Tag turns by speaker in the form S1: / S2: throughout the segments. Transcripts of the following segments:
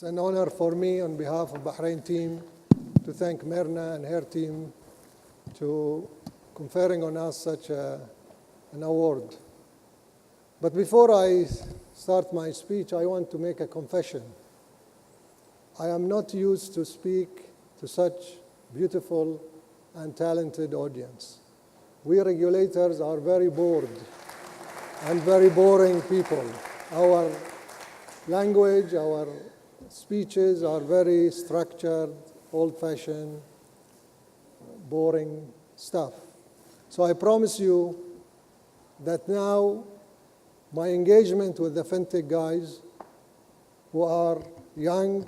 S1: It's an honor for me on behalf of Bahrain team to thank Myrna and her team to conferring on us such an award. But before I start my speech, I want to make a confession. I am not used to speak to such beautiful and talented audience. We regulators are very bored and very boring people. Our language, our speeches are very structured, old-fashioned, boring stuff. So I promise you that now my engagement with the Fintech guys, who are young,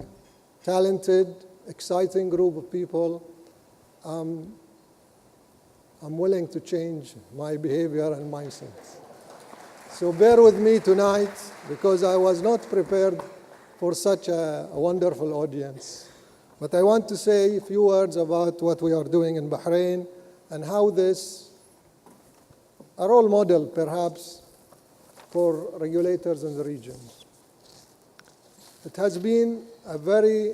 S1: talented, exciting group of people, I'm willing to change my behavior and mindset. So bear with me tonight, because I was not prepared for such a wonderful audience. But I want to say a few words about what we are doing in Bahrain and how this, a role model perhaps, for regulators in the region. It has been a very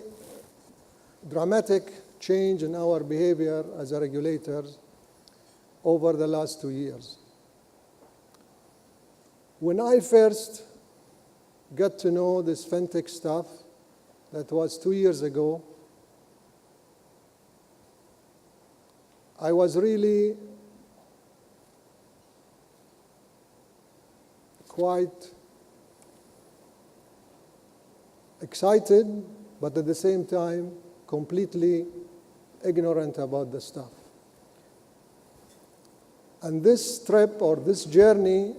S1: dramatic change in our behavior as a regulators over the last 2 years. When I first got to know this Fintech stuff, that was 2 years ago, I was really quite excited, but at the same time, completely ignorant about the stuff. And this trip or this journey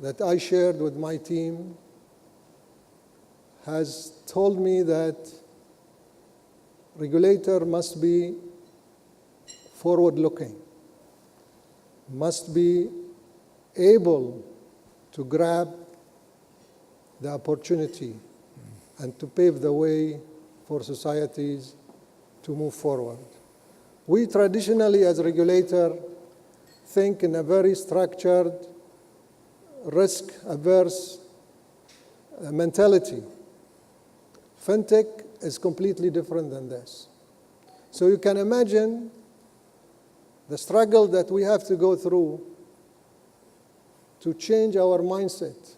S1: that I shared with my team has told me that regulator must be forward-looking, must be able to grab the opportunity and to pave the way for societies to move forward. We traditionally, as regulator, think in a very structured, risk-averse mentality. Fintech is completely different than this. So you can imagine the struggle that we have to go through to change our mindset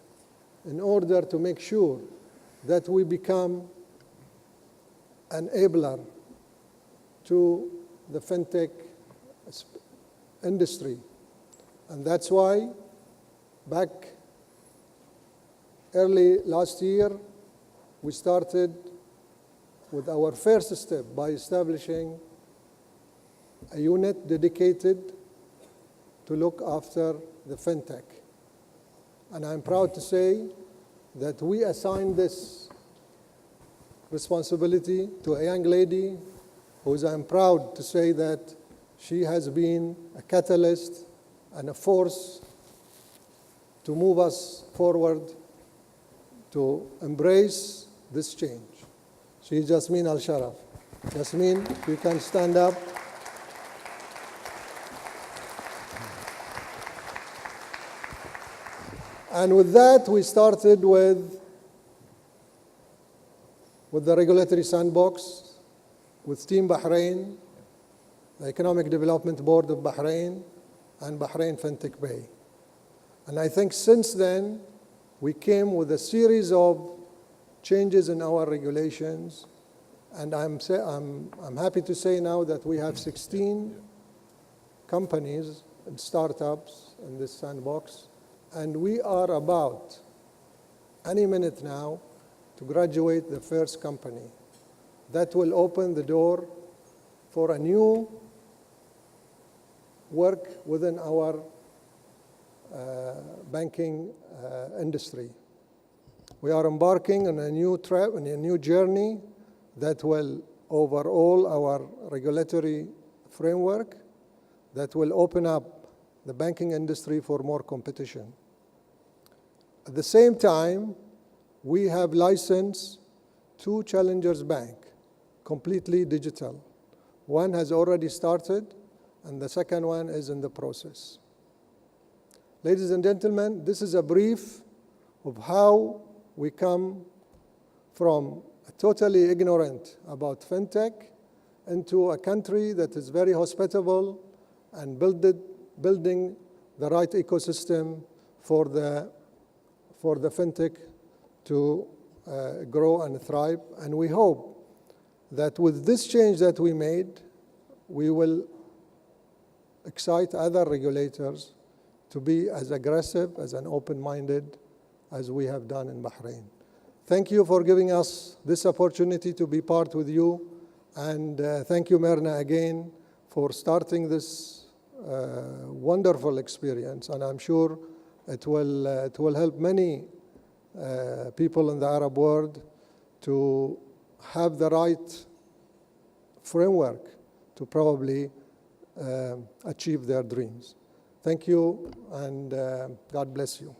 S1: in order to make sure that we become an enabler to the Fintech industry. And that's why back early last year, we started with our first step by establishing a unit dedicated to look after the Fintech. And I'm proud to say that we assigned this responsibility to a young lady who I'm proud to say that she has been a catalyst and a force to move us forward to embrace this change. She is Jasmine Al-Sharaf. Jasmine, you can stand up. And with that, we started with the regulatory sandbox, with Team Bahrain, the Economic Development Board of Bahrain, and Bahrain Fintech Bay. And I think since then, we came with a series of changes in our regulations. And I'm happy to say now that we have 16 companies and startups in this sandbox. And we are about, any minute now, to graduate the first company. That will open the door for a new work within our banking industry. We are embarking on a new trip, on a new journey that will overhaul our regulatory framework, that will open up the banking industry for more competition. At the same time, we have licensed 2 Challengers Bank, completely digital. One has already started, and the second one is in the process. Ladies and gentlemen, this is a brief of how we come from totally ignorant about fintech into a country that is very hospitable and building the right ecosystem for the fintech to grow and thrive. And we hope that with this change that we made, we will excite other regulators to be as aggressive, as an open-minded as we have done in Bahrain. Thank you for giving us this opportunity to be part with you. And thank you, Myrna, again, for starting this wonderful experience. And I'm sure it will help many people in the Arab world to have the right framework to probably achieve their dreams. Thank you, and God bless you.